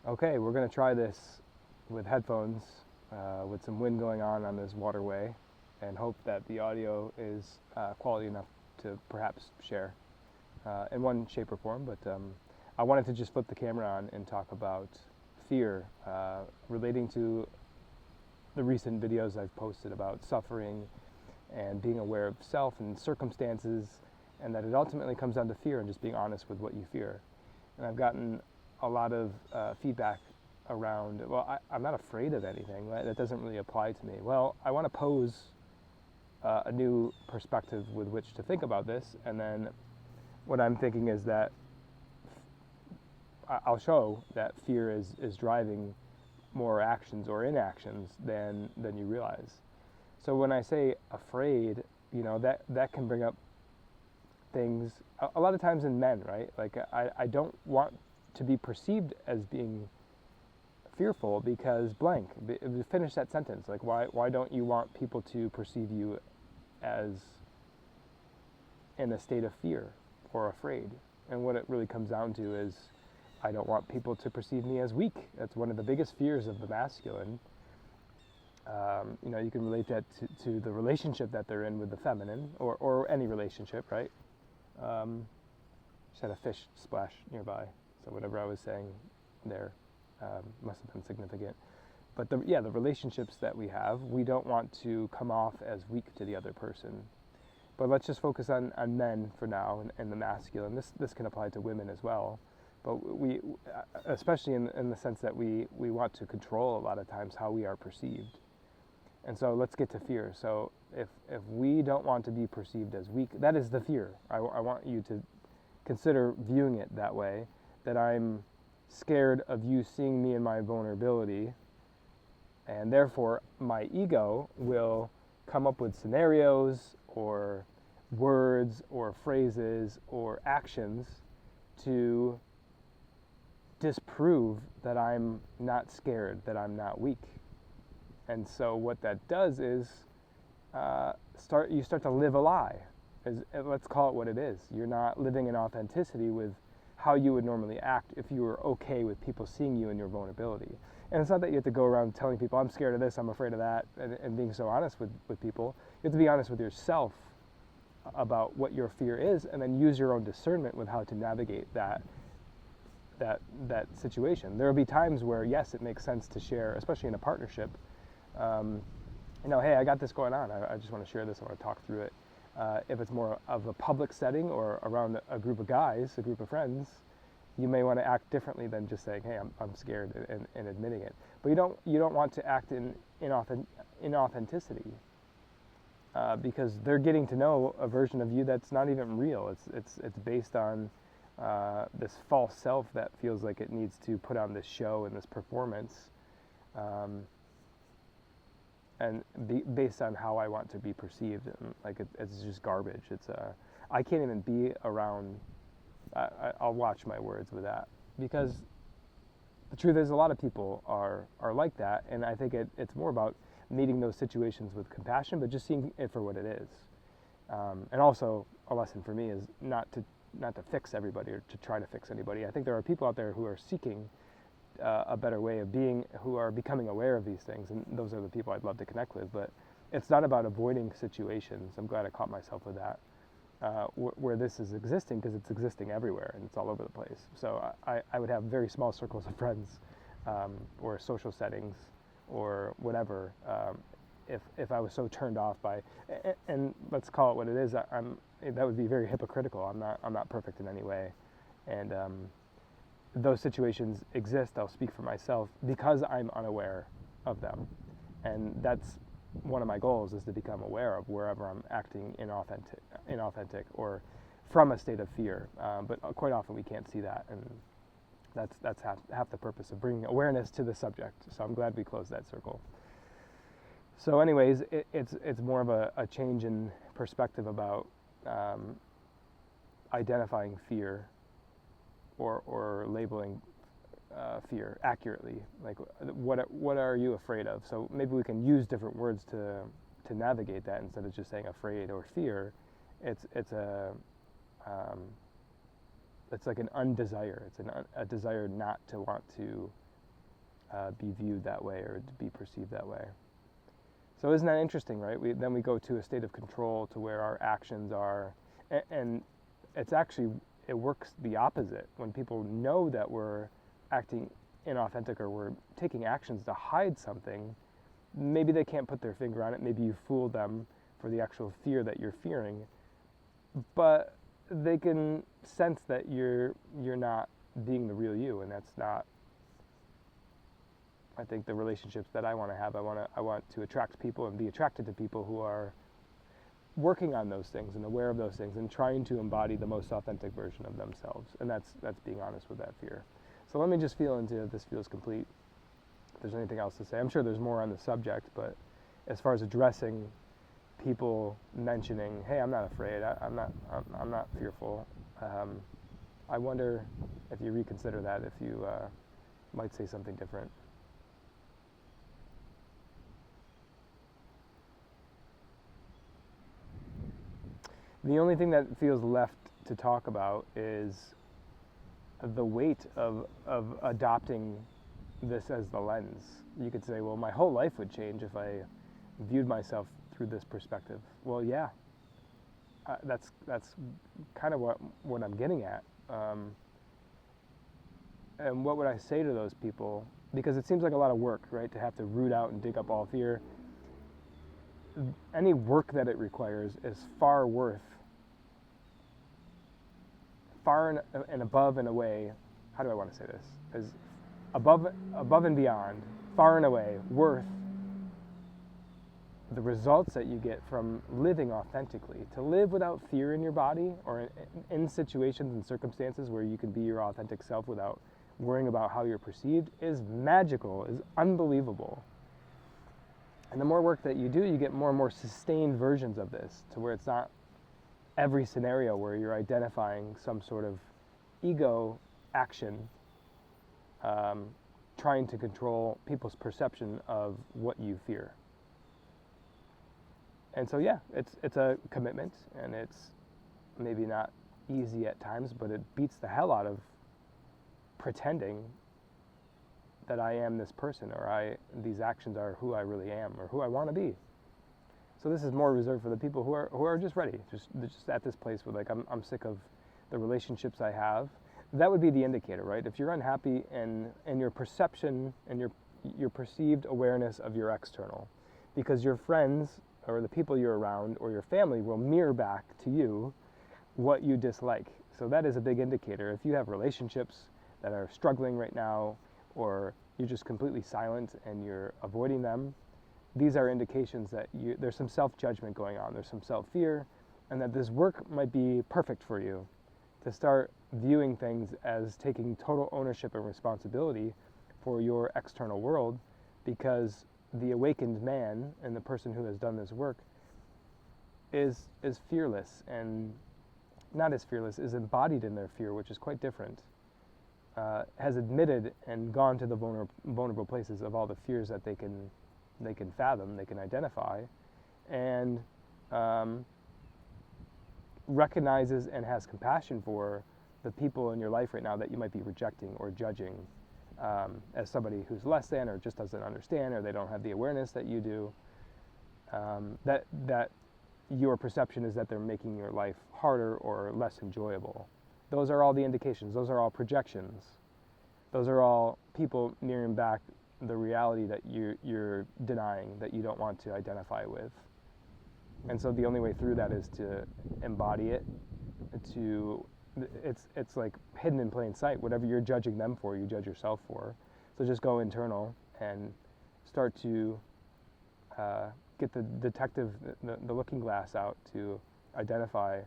Okay, we're going to try this with headphones, with some wind going on this waterway, and hope that the audio is quality enough to perhaps share in one shape or form. But I wanted to just flip the camera on and talk about fear relating to the recent videos I've posted about suffering and being aware of self and circumstances, and that it ultimately comes down to fear and just being honest with what you fear. And I've gotten a lot of feedback around, well, I'm not afraid of anything. That doesn't really apply to me. Well, I want to pose a new perspective with which to think about this, and then what I'm thinking is that I'll show that fear is driving more actions or inactions than you realize. So when I say afraid, that can bring up things a lot of times in men, right? Like I don't want to be perceived as being fearful because blank. Finish that sentence. Like why don't you want people to perceive you as in a state of fear or afraid? And what it really comes down to is I don't want people to perceive me as weak. That's one of the biggest fears of the masculine. You can relate that to the relationship that they're in with the feminine, or any relationship, right? Just had a fish splash nearby, so whatever I was saying there must have been significant. But the relationships that we have, we don't want to come off as weak to the other person. But let's just focus on men for now and the masculine. This can apply to women as well. But we, especially in the sense that we want to control a lot of times how we are perceived. And so let's get to fear. So if we don't want to be perceived as weak, that is the fear. I want you to consider viewing it that way, that I'm scared of you seeing me in my vulnerability, and therefore my ego will come up with scenarios or words or phrases or actions to disprove that I'm not scared, that I'm not weak. And so what that does is you start to live a lie. Let's call it what it is. You're not living in authenticity with how you would normally act if you were okay with people seeing you in your vulnerability. And it's not that you have to go around telling people, I'm scared of this, I'm afraid of that, and being so honest with people. You have to be honest with yourself about what your fear is, and then use your own discernment with how to navigate that situation. There will be times where, yes, it makes sense to share, especially in a partnership. Hey, I got this going on. I just want to share this. I want to talk through it. If it's more of a public setting or around a group of guys, a group of friends, you may want to act differently than just saying, "Hey, I'm scared," and admitting it. But you don't want to act in inauthenticity because they're getting to know a version of you that's not even real. It's based on this false self that feels like it needs to put on this show and this performance. And based on how I want to be perceived, and it's just garbage. I can't even be around. I'll watch my words with that, because the truth is a lot of people are like that, and I think it's more about meeting those situations with compassion, but just seeing it for what it is. And also a lesson for me is not to fix everybody or to try to fix anybody. I think there are people out there who are seeking a better way of being, who are becoming aware of these things, and those are the people I'd love to connect with. But it's not about avoiding situations. I'm glad I caught myself with that, where this is existing, because it's existing everywhere and it's all over the place. So I would have very small circles of friends, or social settings or whatever, if I was so turned off by, and let's call it what it is, that would be very hypocritical. I'm not perfect in any way, and those situations exist. I'll speak for myself because I'm unaware of them, and that's one of my goals, is to become aware of wherever I'm acting inauthentic or from a state of fear. But quite often we can't see that, and that's half the purpose of bringing awareness to the subject. So I'm glad we closed that circle. So anyways, it's more of a change in perspective about identifying fear or labeling fear accurately. Like, what are you afraid of? So maybe we can use different words to navigate that, instead of just saying afraid or fear. It's like an undesire. It's a desire not to want to be viewed that way or to be perceived that way. So isn't that interesting, right? Then we go to a state of control to where our actions are, and it's actually, it works the opposite. When people know that we're acting inauthentic or we're taking actions to hide something, maybe they can't put their finger on it, maybe you fooled them for the actual fear that you're fearing, but they can sense that you're not being the real you, and that's not, I think, the relationships that I want to have. I want to attract people and be attracted to people who are working on those things and aware of those things and trying to embody the most authentic version of themselves. And that's being honest with that fear. So let me just feel into if this feels complete. If there's anything else to say, I'm sure there's more on the subject, but as far as addressing people mentioning, hey, I'm not afraid, I'm not fearful, I wonder if you reconsider that, if you might say something different. The only thing that feels left to talk about is the weight of adopting this as the lens. You could say, well, my whole life would change if I viewed myself through this perspective. Well, yeah, that's kind of what I'm getting at. And what would I say to those people? Because it seems like a lot of work, right, to have to root out and dig up all fear. Any work that it requires is far and above and away, how do I want to say this? Is above and beyond, far and away, worth the results that you get from living authentically. To live without fear in your body, or in situations and circumstances where you can be your authentic self without worrying about how you're perceived, is magical, is unbelievable. And the more work that you do, you get more and more sustained versions of this, to where it's not every scenario where you're identifying some sort of ego action, trying to control people's perception of what you fear. And so, yeah, it's a commitment, and it's maybe not easy at times, but it beats the hell out of pretending that I am this person, or these actions are who I really am, or who I want to be. So this is more reserved for the people who are just ready, just at this place where, like, I'm sick of the relationships I have. That would be the indicator, right? If you're unhappy in your perception and your perceived awareness of your external, because your friends or the people you're around or your family will mirror back to you what you dislike. So that is a big indicator. If you have relationships that are struggling right now, or you're just completely silent and you're avoiding them, these are indications that there's some self-judgment going on, there's some self-fear, and that this work might be perfect for you to start viewing things as taking total ownership and responsibility for your external world, because the awakened man and the person who has done this work is fearless, and not as fearless, is embodied in their fear, which is quite different. Has admitted and gone to the vulnerable places of all the fears that they can fathom, they can identify, and recognizes and has compassion for the people in your life right now that you might be rejecting or judging as somebody who's less than, or just doesn't understand, or they don't have the awareness that you do. That your perception is that they're making your life harder or less enjoyable. Those are all the indications. Those are all projections. Those are all people mirroring back the reality that you're denying, that you don't want to identify with. And so the only way through that is to embody it. It's like hidden in plain sight. Whatever you're judging them for, you judge yourself for. So just go internal and start to get the detective, the looking glass out to identify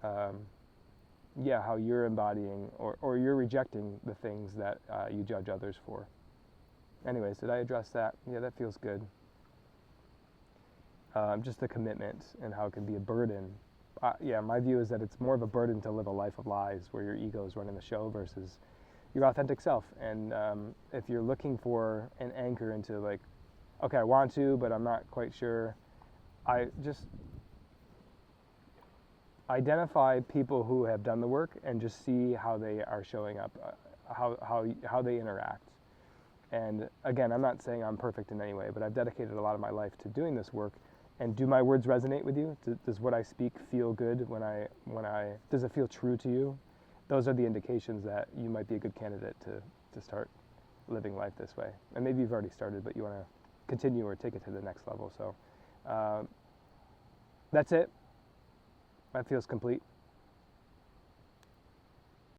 how you're embodying or you're rejecting the things that you judge others for. Anyways, did I address that? Yeah, that feels good. Just the commitment and how it can be a burden. My view is that it's more of a burden to live a life of lies where your ego is running the show versus your authentic self. And if you're looking for an anchor into, like, okay, I want to, but I'm not quite sure, I just identify people who have done the work and just see how they are showing up, how they interact. And again, I'm not saying I'm perfect in any way, but I've dedicated a lot of my life to doing this work. And do my words resonate with you? Does what I speak feel good does it feel true to you? Those are the indications that you might be a good candidate to start living life this way. And maybe you've already started, but you want to continue or take it to the next level. So that's it. That feels complete.